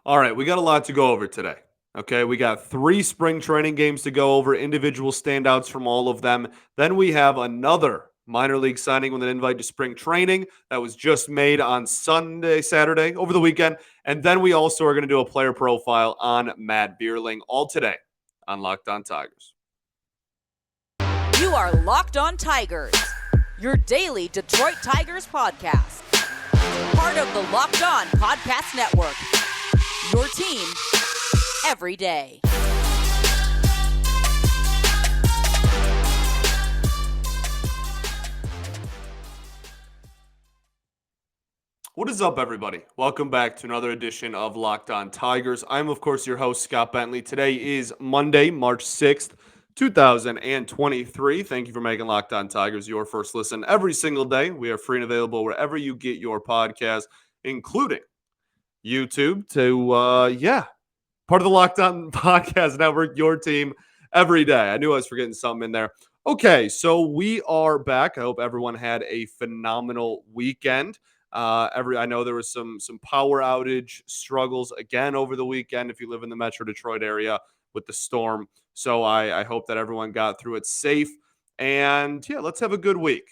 All right, we got a lot to go over today. Okay, we got 3 spring training games to go over, individual standouts from all of them. Then we have another minor league signing with an invite to spring training that was just made on Sunday, Saturday, over the weekend. And then we also are going to do a player profile on Matt Vierling, all today on Locked On Tigers. You are Locked On Tigers, your daily Detroit Tigers podcast. Part of the Locked On Podcast Network, your team every day. What is up, everybody? Welcome back to another edition of Locked On Tigers. I'm, of course, your host, Scott Bentley. Today is Monday, March 6th, 2023. Thank you for making Locked On Tigers your first listen every single day. We are free and available wherever you get your podcast, including YouTube part of the Locked On Podcast Network, your team every day. I knew I was forgetting something in there. Okay, so we are back. I hope everyone had a phenomenal weekend. I know there was some power outage struggles again over the weekend if you live in the Metro Detroit area with the storm. So I hope that everyone got through it safe. And yeah, let's have a good week.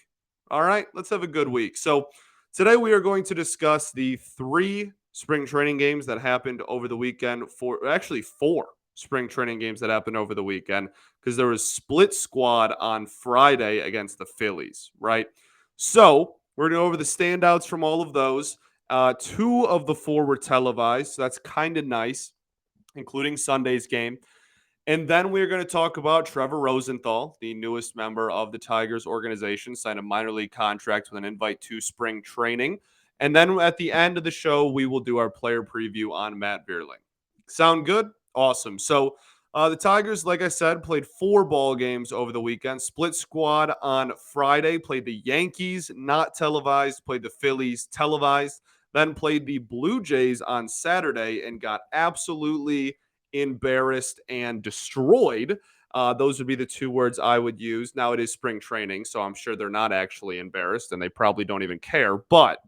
All right, let's have a good week. So today we are going to discuss the 3 spring training games that happened over the weekend. Actually 4 spring training games that happened over the weekend because there was split squad on Friday against the Phillies, right? So we're going to go over the standouts from all of those. 2 of the 4 were televised, so that's kind of nice, including Sunday's game. And then we're going to talk about Trevor Rosenthal, the newest member of the Tigers organization, signed a minor league contract with an invite to spring training. And then at the end of the show, we will do our player preview on Matt Vierling. Sound good? Awesome. So the Tigers, like I said, played 4 ball games over the weekend. Split squad on Friday, played the Yankees, not televised, played the Phillies, televised, then played the Blue Jays on Saturday and got absolutely embarrassed and destroyed. Those would be the 2 words I would use. Now it is spring training, so I'm sure they're not actually embarrassed and they probably don't even care, but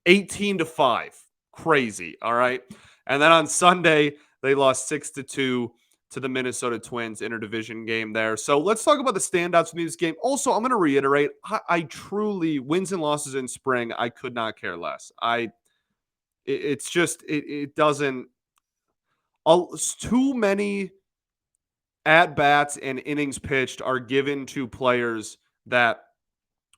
18-5. Crazy. All right. And then on Sunday, they lost 6-2 to the Minnesota Twins interdivision game there. So let's talk about the standouts from this game. Also, I'm going to reiterate, I truly, wins and losses in spring, I could not care less. It's just, it doesn't, too many at bats and innings pitched are given to players that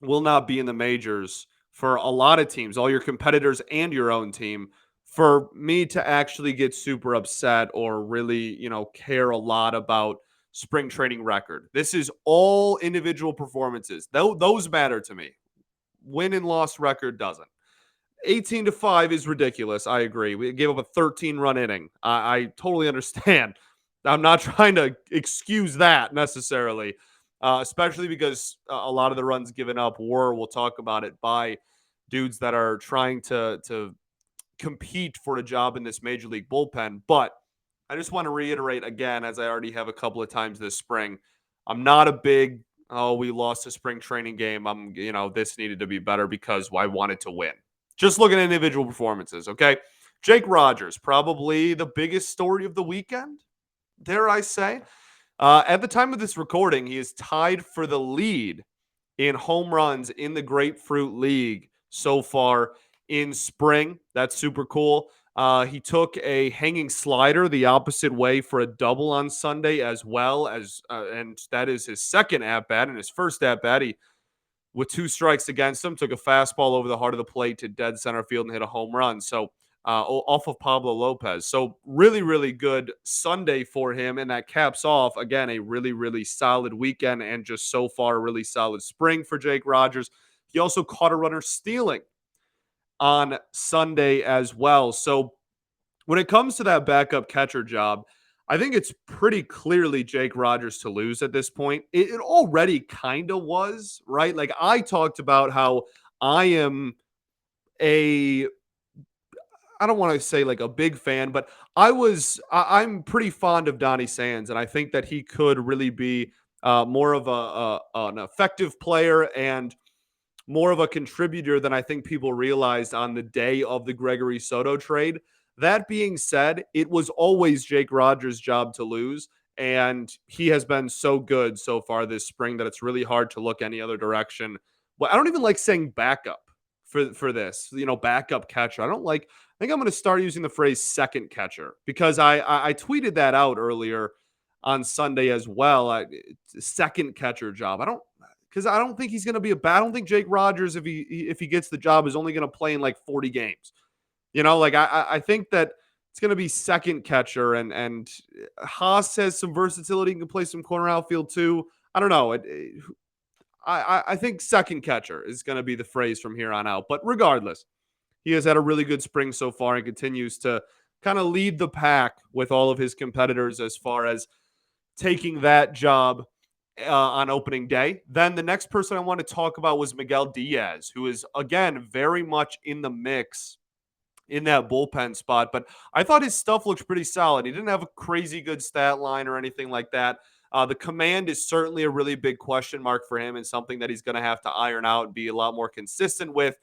will not be in the majors for a lot of teams, all your competitors and your own team, for me to actually get super upset or really, care a lot about spring training record. This is all individual performances. Those matter to me. Win and loss record doesn't. 18-5 is ridiculous. I agree. We gave up a 13-run inning. I totally understand. I'm not trying to excuse that necessarily, especially because a lot of the runs given up we'll talk about it, by dudes that are trying to compete for a job in this major league bullpen. But I just want to reiterate again, as I already have a couple of times this spring, I'm not a big, we lost a spring training game. This needed to be better because I wanted to win. Just looking at individual performances, okay? Jake Rogers, probably the biggest story of the weekend, dare I say. At the time of this recording, he is tied for the lead in home runs in the Grapefruit League so far in spring. That's super cool. He took a hanging slider the opposite way for a double on Sunday, as well as, and that is his second at-bat. And his first at-bat, he, with 2 strikes against him, took a fastball over the heart of the plate to dead center field and hit a home run. So off of Pablo Lopez. So really, really good Sunday for him. And that caps off, again, a really, really solid weekend and just so far a really solid spring for Jake Rogers. He also caught a runner stealing on Sunday as well. So when it comes to that backup catcher job, I think it's pretty clearly Jake Rogers to lose at this point. It already kind of was, right? Like, I talked about how I am I don't want to say like a big fan, but I'm pretty fond of Donnie Sands, and I think that he could really be more of an effective player and more of a contributor than I think people realized on the day of the Gregory Soto trade. That being said, it was always Jake Rogers' job to lose. And he has been so good so far this spring that it's really hard to look any other direction. But I don't even like saying backup for this, backup catcher. I think I'm going to start using the phrase second catcher because I tweeted that out earlier on Sunday as well. Second catcher job. I don't think he's going to be I don't think Jake Rogers, if he gets the job, is only going to play in like 40 games. I think that it's going to be second catcher, and Haas has some versatility. He can play some corner outfield too. I don't know. I think second catcher is going to be the phrase from here on out. But regardless, he has had a really good spring so far and continues to kind of lead the pack with all of his competitors as far as taking that job on opening day. Then the next person I want to talk about was Miguel Diaz, who is, again, very much in the mix in that bullpen spot. But I thought his stuff looked pretty solid. He didn't have a crazy good stat line or anything like that. The command is certainly a really big question mark for him and something that he's going to have to iron out and be a lot more consistent with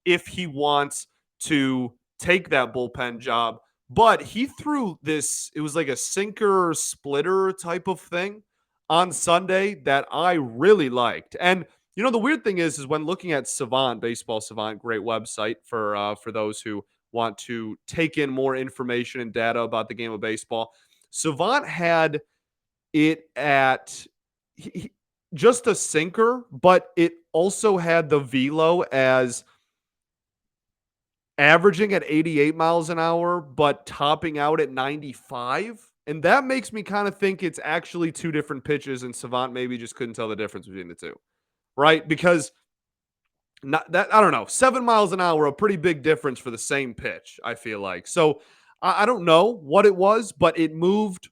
if he wants to take that bullpen job. But he threw this, it was like a sinker splitter type of thing on Sunday that I really liked. And the weird thing is when looking at Savant, Baseball Savant, great website for those who want to take in more information and data about the game of baseball. Savant had it at just a sinker, but it also had the velo as averaging at 88 miles an hour, but topping out at 95. And that makes me kind of think it's actually two different pitches, and Savant maybe just couldn't tell the difference between the two, right? Because I don't know, 7 miles an hour, a pretty big difference for the same pitch, I feel like. So I don't know what it was, but it moved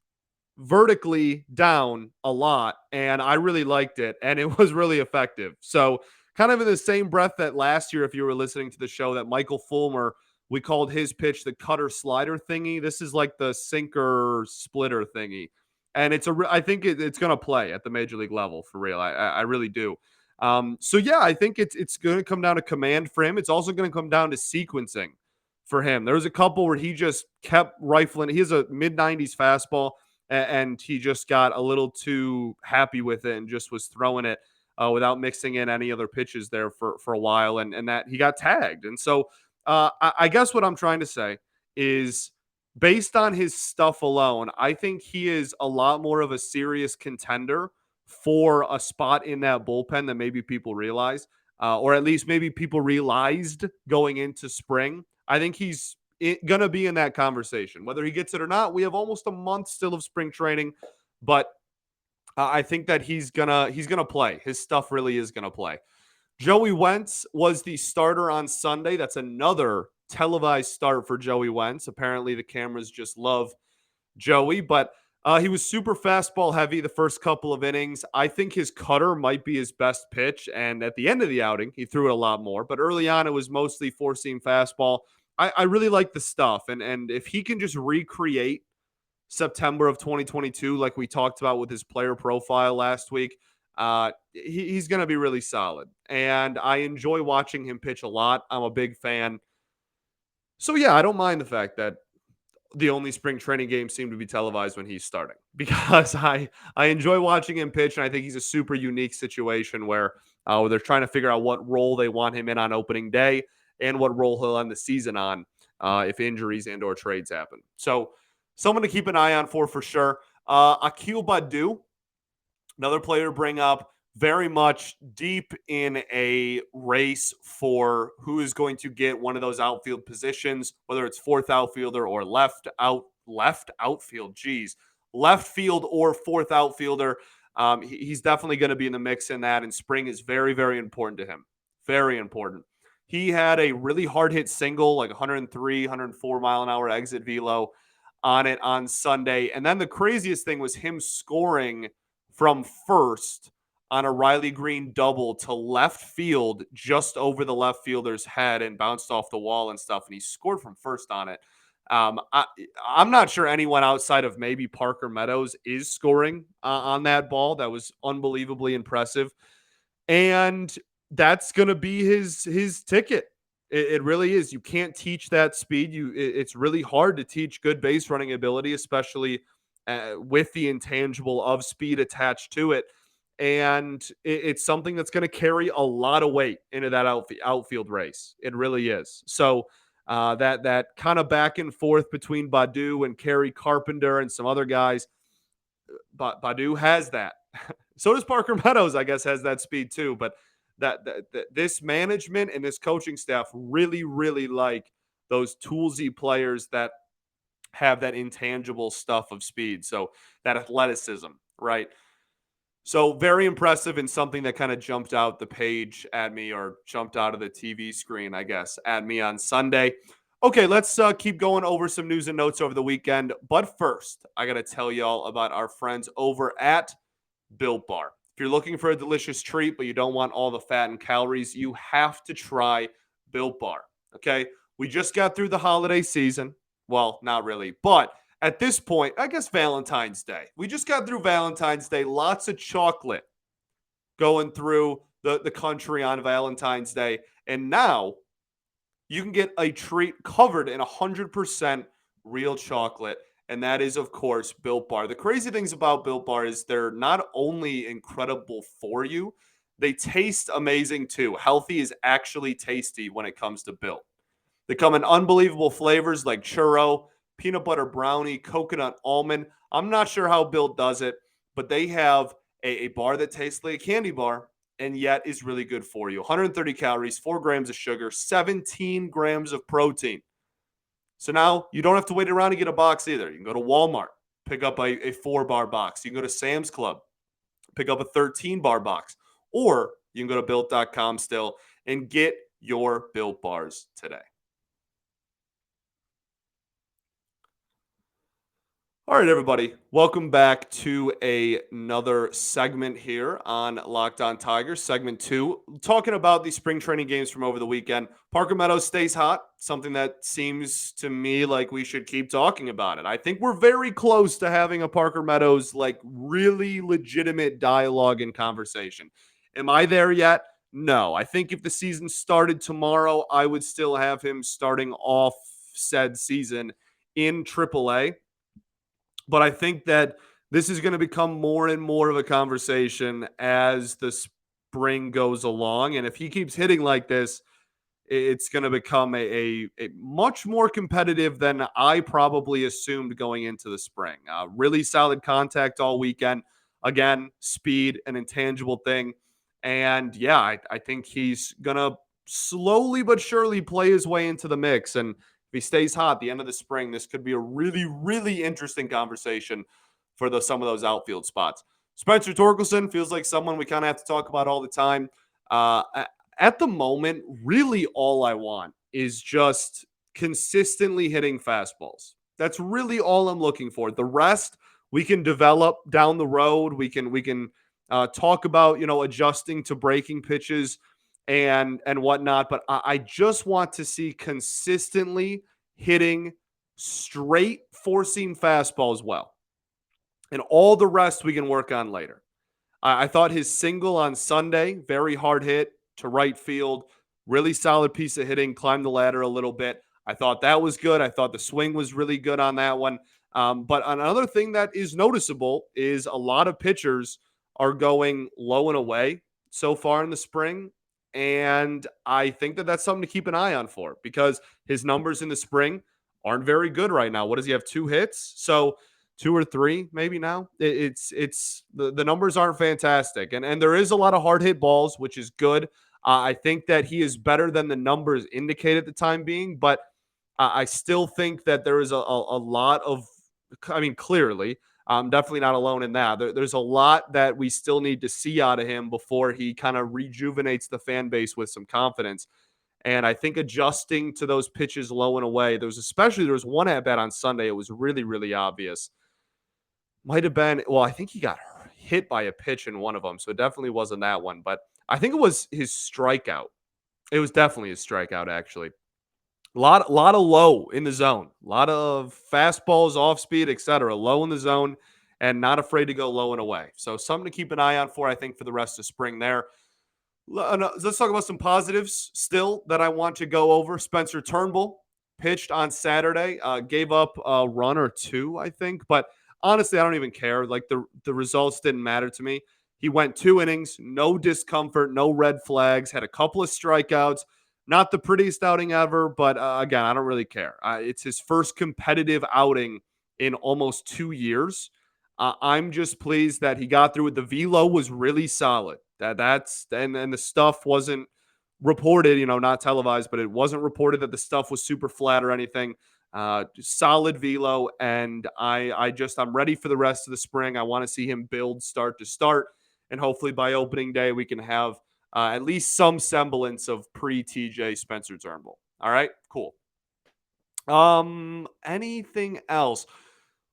vertically down a lot, and I really liked it, and it was really effective. So kind of in the same breath that last year, if you were listening to the show, that Michael Fulmer, we called his pitch the cutter slider thingy. This is like the sinker splitter thingy. And I think it's going to play at the major league level for real. I really do. So yeah, I think it's going to come down to command for him. It's also going to come down to sequencing for him. There was a couple where he just kept rifling. He has a mid-90s fastball, and he just got a little too happy with it and just was throwing it without mixing in any other pitches there for a while, and that he got tagged. And so I guess what I'm trying to say is, based on his stuff alone, I think he is a lot more of a serious contender for a spot in that bullpen than maybe people realize, or at least maybe people realized going into spring. I think he's going to be in that conversation. Whether he gets it or not, we have almost a month still of spring training, but I think that he's gonna play. His stuff really is gonna play. Joey Wentz was the starter on Sunday. That's another televised start for Joey Wentz. Apparently, the cameras just love Joey, but he was super fastball heavy the first couple of innings. I think his cutter might be his best pitch, and at the end of the outing, he threw it a lot more. But early on, it was mostly four-seam fastball. I really like the stuff, and if he can just recreate September of 2022, like we talked about with his player profile last week, he's going to be really solid. And I enjoy watching him pitch a lot. I'm a big fan. So, yeah, I don't mind the fact that the only spring training games seem to be televised when he's starting, because I enjoy watching him pitch, and I think he's a super unique situation where they're trying to figure out what role they want him in on opening day and what role he'll end the season on if injuries and or trades happen. So someone to keep an eye on for sure. Akil Badu, another player to bring up, very much deep in a race for who is going to get one of those outfield positions, whether it's fourth outfielder or left outfield. Geez, left field or fourth outfielder. He's definitely going to be in the mix in that, and spring is very, very important to him. Very important. He had a really hard hit single, like 103, 104 mile an hour exit velo on it on Sunday. And then the craziest thing was him scoring from first on a Riley Green double to left field, just over the left fielder's head, and bounced off the wall and stuff. And he scored from first on it. I'm not sure anyone outside of maybe Parker Meadows is scoring on that ball. That was unbelievably impressive. And that's going to be his ticket It really is. You can't teach that speed. It's really hard to teach good base running ability, especially with the intangible of speed attached to it. And it's something that's going to carry a lot of weight into that outfield race. It really is. So that kind of back and forth between Badu and Kerry Carpenter and some other guys, but Badu has that. So does Parker Meadows, I guess, has that speed too. But that this management and this coaching staff really, really like those toolsy players that have that intangible stuff of speed. So that athleticism, right? So very impressive and something that kind of jumped out the page at me or jumped out of the TV screen, I guess, at me on Sunday. Okay, let's keep going over some news and notes over the weekend. But first, I got to tell y'all about our friends over at Built Bar. If you're looking for a delicious treat, but you don't want all the fat and calories, you have to try Built Bar. Okay. We just got through the holiday season. Well, not really, but at this point, I guess Valentine's Day. We just got through Valentine's Day. Lots of chocolate going through the country on Valentine's Day. And now you can get a treat covered in 100% real chocolate. And that is, of course, Built Bar. The crazy things about Built Bar is they're not only incredible for you, they taste amazing too. Healthy is actually tasty when it comes to Built. They come in unbelievable flavors like churro, peanut butter brownie, coconut almond. I'm not sure how Built does it, but they have a bar that tastes like a candy bar and yet is really good for you. 130 calories, 4 grams of sugar, 17 grams of protein. So now you don't have to wait around to get a box either. You can go to Walmart, pick up a 4-bar box. You can go to Sam's Club, pick up a 13-bar box. Or you can go to built.com still and get your Built Bars today. All right, everybody. Welcome back to another segment here on Locked On Tigers, segment 2, talking about the spring training games from over the weekend. Parker Meadows stays hot, something that seems to me like we should keep talking about it. I think we're very close to having a Parker Meadows, like, really legitimate dialogue and conversation. Am I there yet? No. I think if the season started tomorrow, I would still have him starting off said season in AAA. But I think that this is going to become more and more of a conversation as the spring goes along. And if he keeps hitting like this, it's going to become a much more competitive than I probably assumed going into the spring. Really solid contact all weekend. Again, speed, an intangible thing. And yeah, I think he's going to slowly but surely play his way into the mix. And if he stays hot at the end of the spring, this could be a really, really interesting conversation for some of those outfield spots. Spencer Torkelson feels like someone we kind of have to talk about all the time. At the moment, really all I want is just consistently hitting fastballs. That's really all I'm looking for. The rest we can develop down the road. We can talk about adjusting to breaking pitches and whatnot. But I just want to see consistently hitting straight four seam fastballs well, and all the rest we can work on later. I thought his single on Sunday, very hard hit to right field, really solid piece of hitting, climbed the ladder a little bit. I thought that was good. I thought the swing was really good on that one. But another thing that is noticeable is a lot of pitchers are going low and away so far in the spring. And I think that that's something to keep an eye on for, because his numbers in the spring aren't very good right now. What does he have? 2 hits? So 2 or 3 maybe now. It's the numbers aren't fantastic. And there is a lot of hard hit balls, which is good. I think that he is better than the numbers indicate at the time being, but I still think that there is a lot of, I mean, clearly, I'm definitely not alone in that. There's a lot that we still need to see out of him before he kind of rejuvenates the fan base with some confidence. And I think adjusting to those pitches low and away, there was one at bat on Sunday. It was really, really obvious. Might have been, well, I think he got hit by a pitch in one of them. So it definitely wasn't that one, but I think it was his strikeout. It was definitely his strikeout, actually. A lot of low in the zone, a lot of fastballs, off speed, etc. Low in the zone, and not afraid to go low and away. So something to keep an eye on for, I think, for the rest of spring there. Let's talk about some positives still that I want to go over. Spencer Turnbull pitched on Saturday, gave up a run or two, I think, but honestly, I don't even care. Like the results didn't matter to me. He went 2 innings, no discomfort, no red flags, had a couple of strikeouts. Not the prettiest outing ever, but again, I don't really care. It's his first competitive outing in almost 2 years. I'm just pleased that he got through it. The velo was really solid. That's and the stuff wasn't reported, not televised, but it wasn't reported that the stuff was super flat or anything. Solid velo, and I'm ready for the rest of the spring. I want to see him build start to start, and hopefully by opening day we can have at least some semblance of pre TJ Spencer Turnbull. All right, cool. Anything else?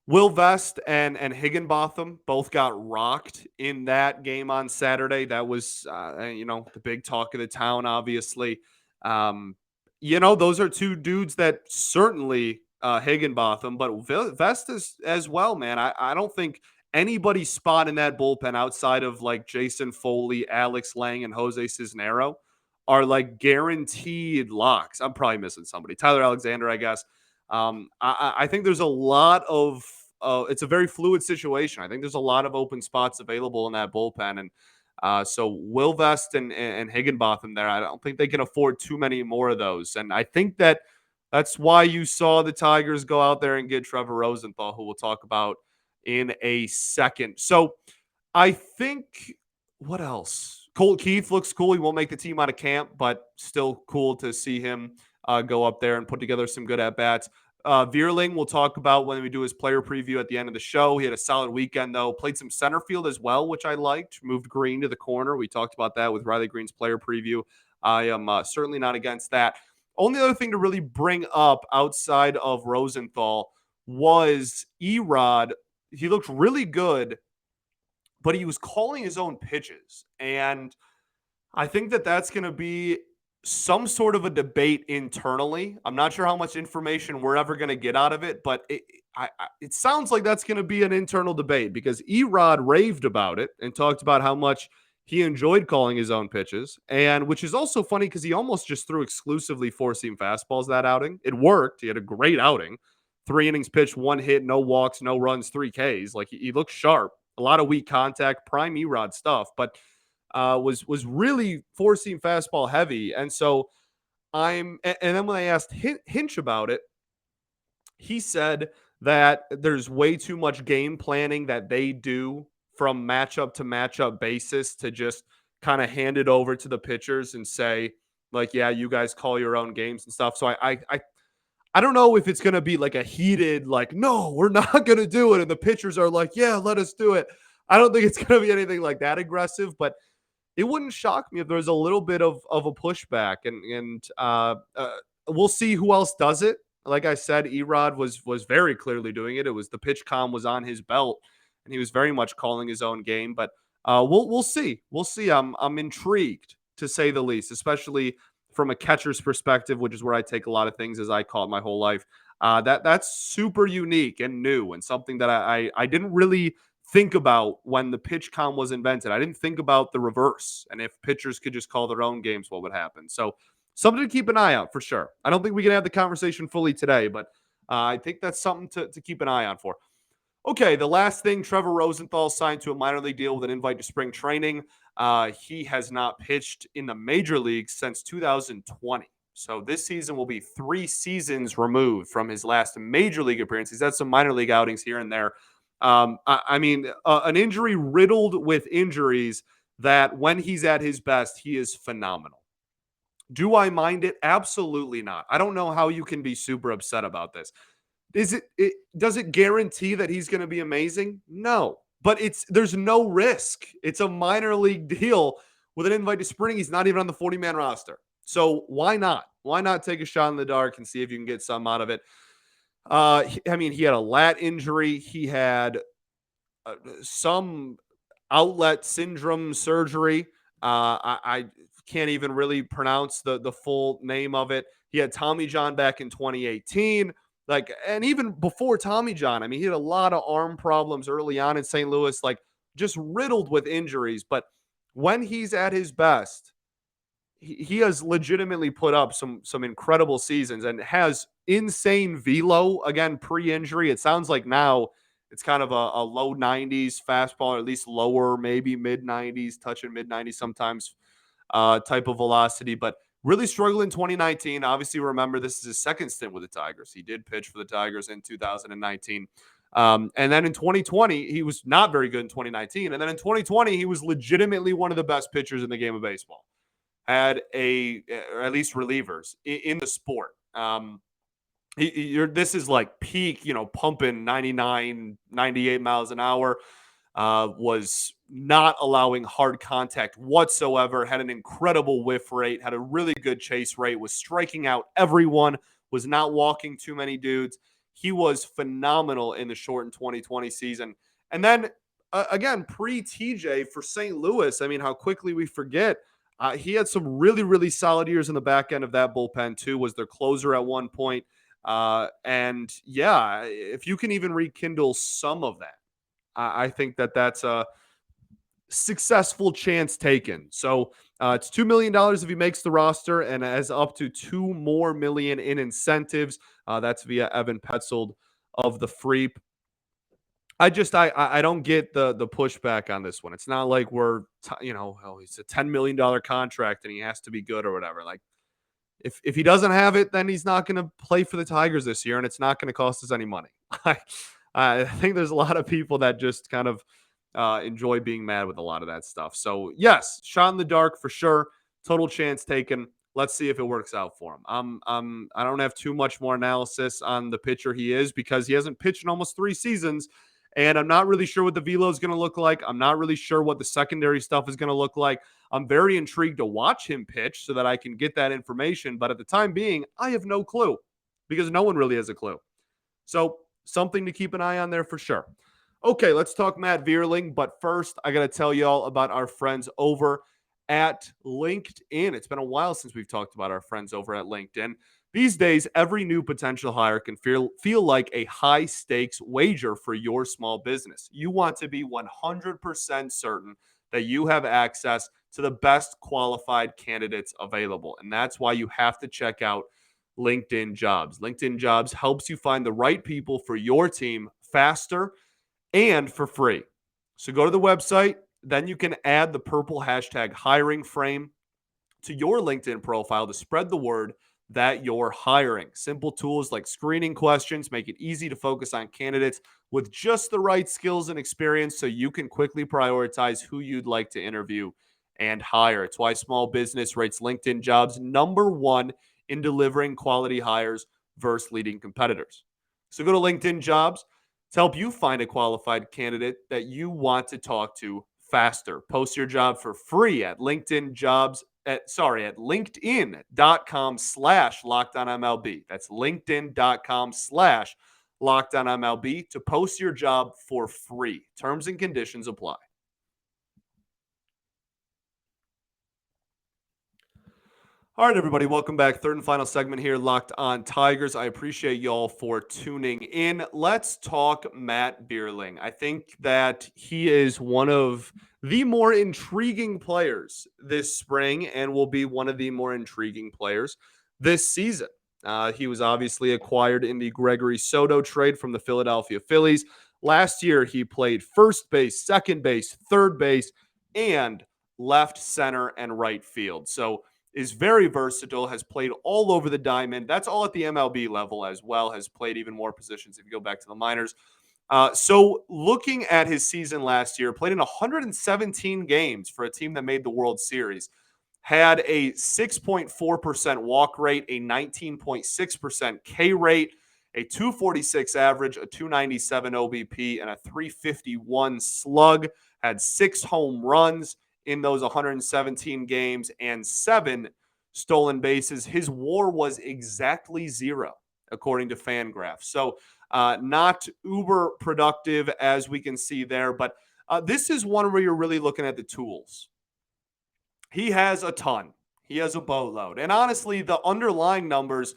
Will Vest and Higginbotham both got rocked in that game on Saturday. That was, the big talk of the town, obviously. Um, those are two dudes that certainly Higginbotham, but Vest as well, man. I don't think anybody's spot in that bullpen outside of like Jason Foley, Alex Lang, and Jose Cisnero are like guaranteed locks. I'm probably missing somebody. Tyler Alexander, I guess. I think there's a lot of it's a very fluid situation. I think there's a lot of open spots available in that bullpen, and so Will Vest and Higginbotham there. I don't think they can afford too many more of those, and I think that's why you saw the Tigers go out there and get Trevor Rosenthal, who we'll talk about in a second. So I think what else? Colt Keith looks cool. He won't make the team out of camp, but still cool to see him go up there and put together some good at bats. Vierling, we'll talk about when we do his player preview at the end of the show. He had a solid weekend, though. Played some center field as well, which I liked. Moved Green to the corner. We talked about that with Riley Green's player preview. I am certainly not against that. Only other thing to really bring up outside of Rosenthal was Erod. He looked really good, but he was calling his own pitches. And I think that's going to be some sort of a debate internally. I'm not sure how much information we're ever going to get out of it, but it sounds like that's going to be an internal debate because Erod raved about it and talked about how much he enjoyed calling his own pitches, and which is also funny because he almost just threw exclusively four-seam fastballs that outing. It worked. He had a great outing. 3 innings pitched, 1 hit, no walks, no runs, 3 Ks. Like he looked sharp. A lot of weak contact, prime Erod stuff, but was really four-seam fastball heavy. And so and then when I asked Hinch about it, he said that there's way too much game planning that they do from matchup to matchup basis to just kind of hand it over to the pitchers and say, like, yeah, you guys call your own games and stuff. So I don't know if it's going to be like a heated, like, no, we're not going to do it. And the pitchers are like, yeah, let us do it. I don't think it's going to be anything like that aggressive, but it wouldn't shock me if there's a little bit of a pushback, and we'll see who else does it. Like I said, Erod was very clearly doing it. It was the pitch comm was on his belt, and he was very much calling his own game. But we'll see. We'll see. I'm intrigued to say the least, especially from a catcher's perspective, which is where I take a lot of things as I call it my whole life. That's super unique and new, and something that I didn't really think about when the pitch com was invented. I didn't think about the reverse. And if pitchers could just call their own games, what would happen? So something to keep an eye out for sure. I don't think we can have the conversation fully today, but I think that's something to keep an eye on for. Okay, the last thing, Trevor Rosenthal signed to a minor league deal with an invite to spring training. He has not pitched in the major leagues since 2020. So this season will be 3 seasons removed from his last major league appearance. He's had some minor league outings here and there. An injury riddled with injuries that when he's at his best, he is phenomenal. Do I mind it? Absolutely not. I don't know how you can be super upset about this. Does it guarantee that he's going to be amazing? No, but there's no risk. It's a minor league deal with an invite to spring. He's not even on the 40-man roster. So why not? Why not take a shot in the dark and see if you can get some out of it? He had a lat injury. He had some outlet syndrome surgery. I can't even really pronounce the full name of it. He had Tommy John back in 2018. And even before Tommy John, he had a lot of arm problems early on in St. Louis, just riddled with injuries. But when he's at his best, he has legitimately put up some incredible seasons and has insane velo. Again, pre-injury, it sounds like now it's kind of a low 90s fastball, or at least lower, maybe mid 90s, touching mid 90s sometimes, type of velocity. But really struggled in 2019. Obviously, remember this is his second stint with the Tigers. He did pitch for the Tigers in 2019. And then in 2020, he was not very good in 2019. And then in 2020, he was legitimately one of the best pitchers in the game of baseball. Had or at least relievers in the sport. This is like peak, pumping 99, 98 miles an hour. Was not allowing hard contact whatsoever, had an incredible whiff rate, had a really good chase rate, was striking out everyone, was not walking too many dudes. He was phenomenal in the shortened 2020 season. And then, again, pre-TJ for St. Louis, I mean, how quickly we forget. He had some really, really solid years in the back end of that bullpen, too, was their closer at one point. And yeah, if you can even rekindle some of that, I think that's a successful chance taken. So it's $2 million if he makes the roster and has up to $2 more million in incentives. That's via Evan Petzold of the Freep. I don't get the pushback on this one. It's not like we're, it's a $10 million contract and he has to be good or whatever. Like, if he doesn't have it, then he's not going to play for the Tigers this year, and it's not going to cost us any money. I think there's a lot of people that just kind of enjoy being mad with a lot of that stuff. So, yes, shot in the dark for sure. Total chance taken. Let's see if it works out for him. I don't have too much more analysis on the pitcher he is because he hasn't pitched in almost 3 seasons, and I'm not really sure what the velo is going to look like. I'm not really sure what the secondary stuff is going to look like. I'm very intrigued to watch him pitch so that I can get that information. But at the time being, I have no clue because no one really has a clue. So something to keep an eye on there for sure. Okay, let's talk Matt Vierling. But first, I got to tell you all about our friends over at LinkedIn. It's been a while since we've talked about our friends over at LinkedIn. These days, every new potential hire can feel like a high-stakes wager for your small business. You want to be 100% certain that you have access to the best qualified candidates available. And that's why you have to check out LinkedIn Jobs. LinkedIn Jobs helps you find the right people for your team faster and for free. So go to the website, then you can add the purple hashtag hiring frame to your LinkedIn profile to spread the word that you're hiring. Simple tools like screening questions make it easy to focus on candidates with just the right skills and experience so you can quickly prioritize who you'd like to interview and hire. It's why small business rates LinkedIn Jobs #1 in delivering quality hires versus leading competitors. So go to LinkedIn Jobs to help you find a qualified candidate that you want to talk to faster. Post your job for free at linkedin.com/LockedOnMLB. That's linkedin.com/LockedOnMLB to post your job for free. Terms and conditions apply. All right, everybody, welcome back. Third and final segment here, Locked On Tigers. I appreciate y'all for tuning in. Let's talk Matt Vierling. I think that he is one of the more intriguing players this spring and will be one of the more intriguing players this season. He was obviously acquired in the Gregory Soto trade from the Philadelphia Phillies. Last year, he played first base, second base, third base, and left, center, and right field. So is very versatile, has played all over the diamond. That's all at the MLB level as well, has played even more positions if you go back to the minors. So looking at his season last year, played in 117 games for a team that made the World Series, had a 6.4% walk rate, a 19.6% K rate, a 246 average, a 297 OBP, and a 351 slug, had 6 home runs in those 117 games and 7 stolen bases. His WAR was exactly 0, according to Fangraphs. So not uber productive, as we can see there. But this is one where you're really looking at the tools. He has a ton. He has a boatload. And honestly, the underlying numbers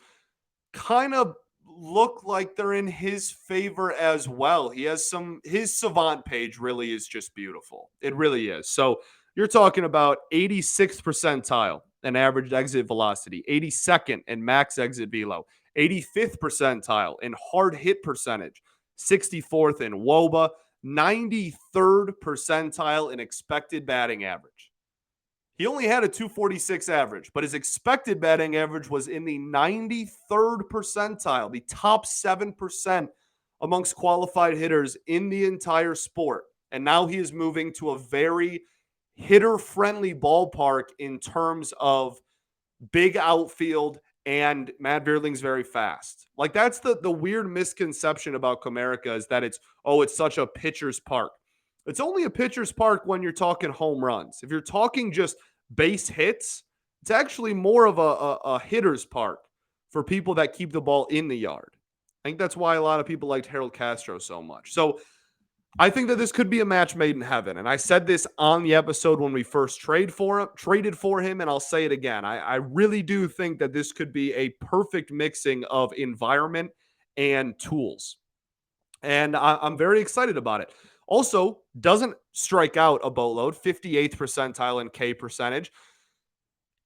kind of look like they're in his favor as well. He has his Savant page really is just beautiful. It really is. So you're talking about 86th percentile in average exit velocity, 82nd in max exit velo, 85th percentile in hard hit percentage, 64th in WOBA, 93rd percentile in expected batting average. He only had a 246 average, but his expected batting average was in the 93rd percentile, the top 7% amongst qualified hitters in the entire sport. And now he is moving to a very hitter-friendly ballpark in terms of big outfield, and Matt Vierling's very fast. Like, that's the weird misconception about Comerica, is that it's such a pitcher's park. It's only a pitcher's park when you're talking home runs. If you're talking just base hits, it's actually more of a hitter's park for people that keep the ball in the yard. I think that's why a lot of people liked Harold Castro so much. So I think that this could be a match made in heaven. And I said this on the episode when we first traded for him, and I'll say it again. I really do think that this could be a perfect mixing of environment and tools. And I'm very excited about it. Also, doesn't strike out a boatload, 58th percentile in K percentage,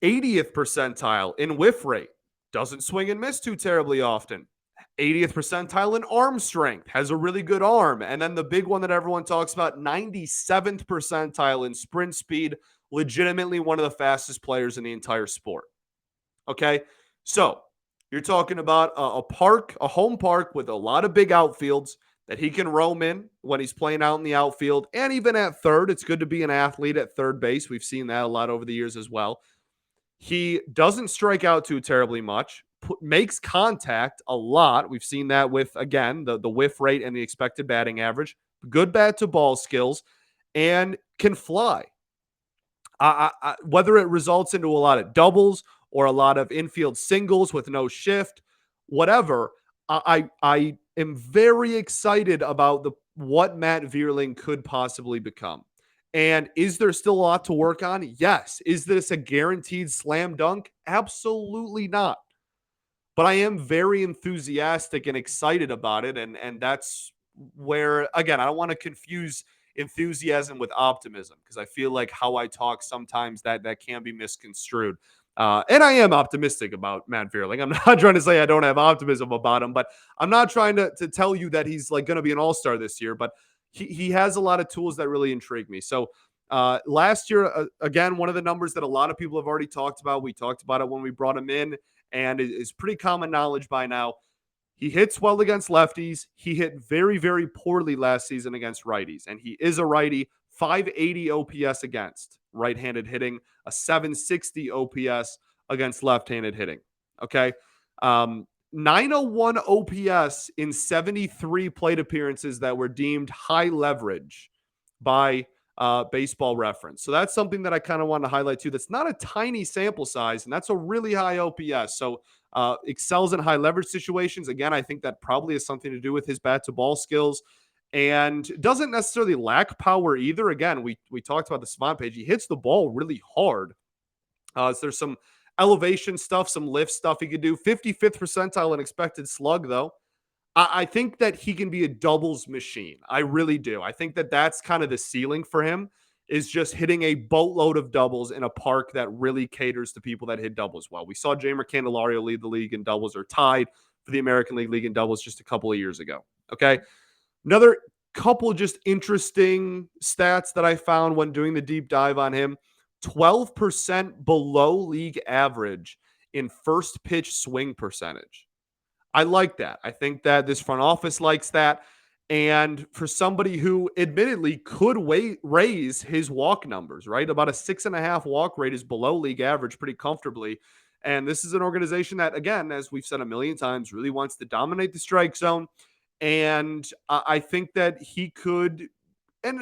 80th percentile in whiff rate. Doesn't swing and miss too terribly often. 80th percentile in arm strength, has a really good arm. And then the big one that everyone talks about, 97th percentile in sprint speed, legitimately one of the fastest players in the entire sport. Okay, so you're talking about a home park with a lot of big outfields that he can roam in when he's playing out in the outfield, and even at third. It's good to be an athlete at third base. We've seen that a lot over the years as well. He doesn't strike out too terribly much, makes contact a lot. We've seen that with, again, the whiff rate and the expected batting average. Good bat to ball skills, and can fly. Whether it results into a lot of doubles or a lot of infield singles with no shift, whatever, I am very excited about what Matt Vierling could possibly become. And is there still a lot to work on? Yes. Is this a guaranteed slam dunk? Absolutely not. But I am very enthusiastic and excited about it. And that's where, again, I don't want to confuse enthusiasm with optimism, because I feel like how I talk sometimes that can be misconstrued. And I am optimistic about Matt Vierling. I'm not trying to say I don't have optimism about him, but I'm not trying to tell you that he's like going to be an all-star this year. But he has a lot of tools that really intrigue me. So last year, again, one of the numbers that a lot of people have already talked about, we talked about it when we brought him in, and it is pretty common knowledge by now. He hits well against lefties. He hit very, very poorly last season against righties, and he is a righty. 580 OPS against right-handed hitting, a 760 OPS against left-handed hitting. Okay. 901 OPS in 73 plate appearances that were deemed high leverage by Baseball Reference. So that's something that I kind of want to highlight too. That's not a tiny sample size, and that's a really high OPS. So excels in high leverage situations. Again, I think that probably has something to do with his bat to ball skills, and doesn't necessarily lack power either. Again, we talked about the Savant page. He hits the ball really hard. So there's some elevation stuff, some lift stuff he could do. 55th percentile in expected slug, though. I think that he can be a doubles machine. I really do. I think that that's kind of the ceiling for him, is just hitting a boatload of doubles in a park that really caters to people that hit doubles well. We saw Jamer Candelario lead the league in doubles, or tied for the American League in doubles just a couple of years ago. Okay. Another couple just interesting stats that I found when doing the deep dive on him: 12% below league average in first pitch swing percentage. I like that. I think that this front office likes that. And for somebody who admittedly could raise his walk numbers, right? About a 6.5 walk rate is below league average pretty comfortably. And this is an organization that, again, as we've said a million times, really wants to dominate the strike zone. And I think that he could. And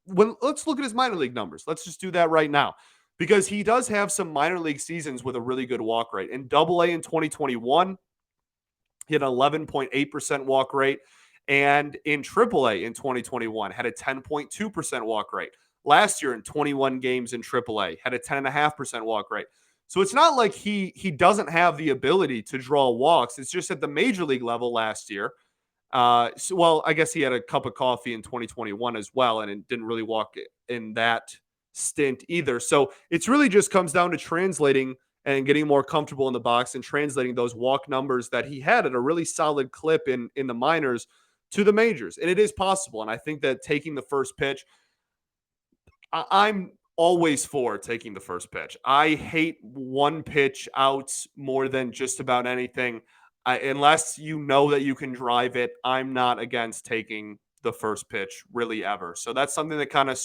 let's look at his minor league numbers. Let's just do that right now, because he does have some minor league seasons with a really good walk rate. In Double A in 2021, he had an 11.8% walk rate. And in AAA in 2021, had a 10.2% walk rate. Last year in 21 games in AAA, had a 10.5% walk rate. So it's not like he doesn't have the ability to draw walks. It's just at the major league level last year. Well, I guess he had a cup of coffee in 2021 as well, and it didn't really walk in that stint either. So it's really just comes down to translating and getting more comfortable in the box and translating those walk numbers that he had at a really solid clip in the minors to the majors. And it is possible. And I think that taking the first pitch, I'm always for taking the first pitch. I hate one pitch outs more than just about anything. Unless you know that you can drive it, I'm not against taking the first pitch really ever. So that's something that kind of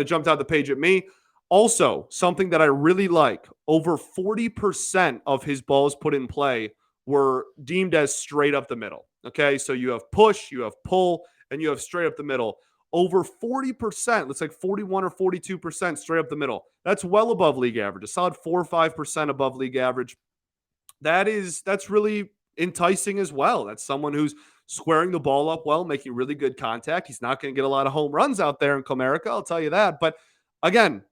jumped out the page at me. Also, something that I really like, over 40% of his balls put in play were deemed as straight up the middle. Okay, so you have push, you have pull, and you have straight up the middle. Over 40%, it's like 41 or 42% straight up the middle. That's well above league average, a solid 4 or 5% above league average. That's really enticing as well. That's someone who's squaring the ball up well, making really good contact. He's not going to get a lot of home runs out there in Comerica, I'll tell you that. But again,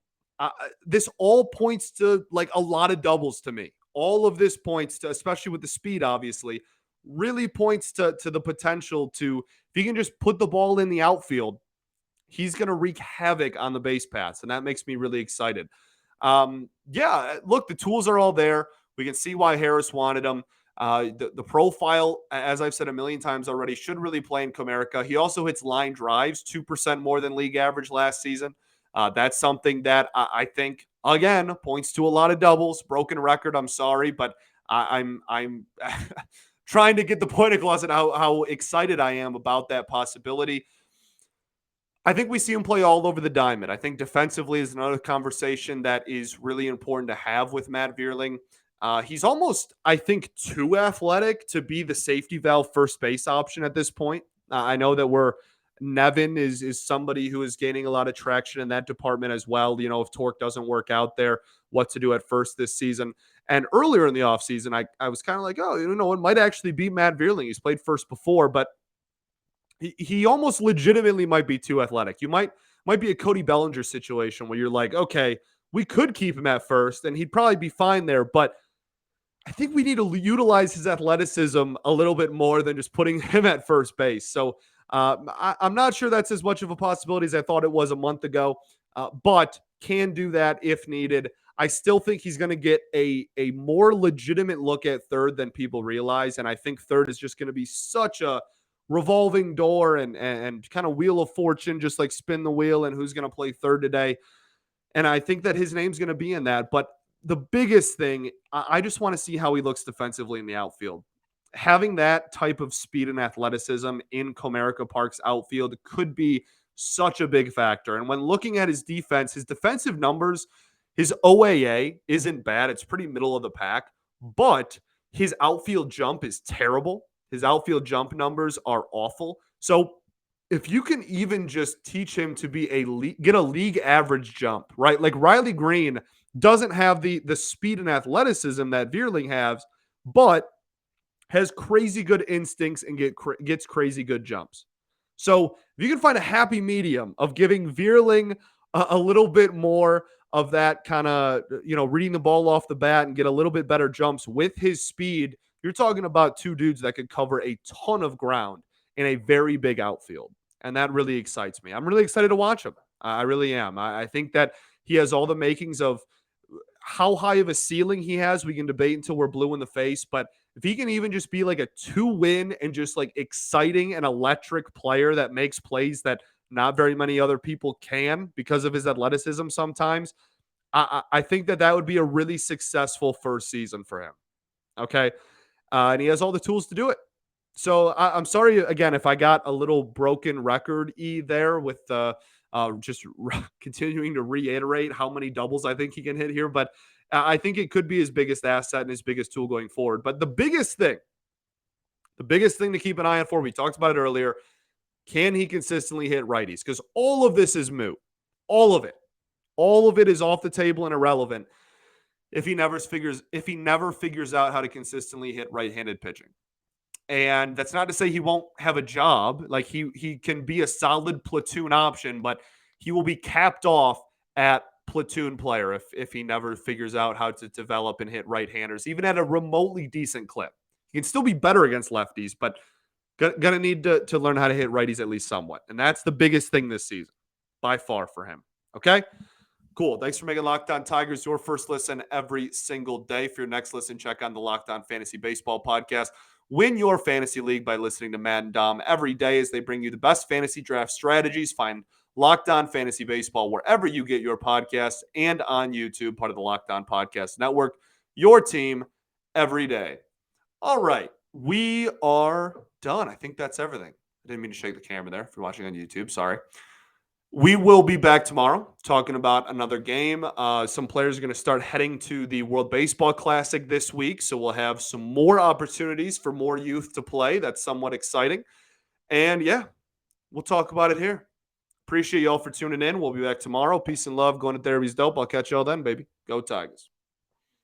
this all points to like a lot of doubles to me. All of this points to, especially with the speed, obviously, really points to the potential to, if he can just put the ball in the outfield, he's going to wreak havoc on the base paths. And that makes me really excited. Yeah, look, the tools are all there. We can see why Harris wanted him. The profile, as I've said a million times already, should really play in Comerica. He also hits line drives 2% more than league average last season. That's something that I think, again, points to a lot of doubles. Broken record, I'm sorry, but I'm trying to get the point across and how excited I am about that possibility. I think we see him play all over the diamond. I think defensively is another conversation that is really important to have with Matt Vierling. He's almost, I think, too athletic to be the safety valve first base option at this point. I know that Nevin is somebody who is gaining a lot of traction in that department as well. You know, if Torque doesn't work out there, what to do at first this season. And earlier in the offseason, I was kind of like, oh, you know, it might actually be Matt Vierling. He's played first before, but he almost legitimately might be too athletic. You might be a Cody Bellinger situation where you're like, okay, we could keep him at first and he'd probably be fine there, but I think we need to utilize his athleticism a little bit more than just putting him at first base. So I'm not sure that's as much of a possibility as I thought it was a month ago, but can do that if needed. I still think he's going to get a more legitimate look at third than people realize, and I think third is just going to be such a revolving door and kind of wheel of fortune, just like spin the wheel and who's going to play third today. And I think that his name's going to be in that. But the biggest thing, I just want to see how he looks defensively in the outfield. Having that type of speed and athleticism in Comerica Park's outfield could be such a big factor. And when looking at his defense, his defensive numbers, his OAA isn't bad. It's pretty middle of the pack, but his outfield jump is terrible. His outfield jump numbers are awful. So if you can even just teach him to be get a league average jump, right? Like Riley Green doesn't have the speed and athleticism that Vierling has, but has crazy good instincts and gets crazy good jumps. So if you can find a happy medium of giving Vierling a little bit more of that kind of, you know, reading the ball off the bat and get a little bit better jumps with his speed, you're talking about two dudes that could cover a ton of ground in a very big outfield. And that really excites me. I'm really excited to watch him. I really am. I think that he has all the makings of how high of a ceiling he has. We can debate until we're blue in the face. But if he can even just be like a 2-win and just like exciting and electric player that makes plays that not very many other people can because of his athleticism sometimes, I think that would be a really successful first season for him. Okay. And he has all the tools to do it. So I'm sorry again if I got a little broken record there with just continuing to reiterate how many doubles I think he can hit here, but I think it could be his biggest asset and his biggest tool going forward. But the biggest thing to keep an eye out for, we talked about it earlier, can he consistently hit righties? Because all of this is moot. All of it is off the table and irrelevant if he never figures out how to consistently hit right-handed pitching. And that's not to say he won't have a job. Like he can be a solid platoon option, but he will be capped off at platoon player if he never figures out how to develop and hit right-handers, even at a remotely decent clip. He can still be better against lefties, but gonna need to learn how to hit righties at least somewhat. And that's the biggest thing this season by far for him. Okay? Cool. Thanks for making Locked On Tigers your first listen every single day. For your next listen, check on the Locked On Fantasy Baseball podcast. Win your fantasy league by listening to Matt and Dom every day as they bring you the best fantasy draft strategies. Find Locked On Fantasy Baseball wherever you get your podcasts and on YouTube, part of the Locked On Podcast Network. Your team every day. All right. We are done. I think that's everything. I didn't mean to shake the camera there if you're watching on YouTube. Sorry. We will be back tomorrow talking about another game. Some players are going to start heading to the World Baseball Classic this week, so we'll have some more opportunities for more youth to play. That's somewhat exciting. And yeah, we'll talk about it here. Appreciate y'all for tuning in. We'll be back tomorrow. Peace and love. Going to therapy's dope. I'll catch y'all then, baby. Go Tigers.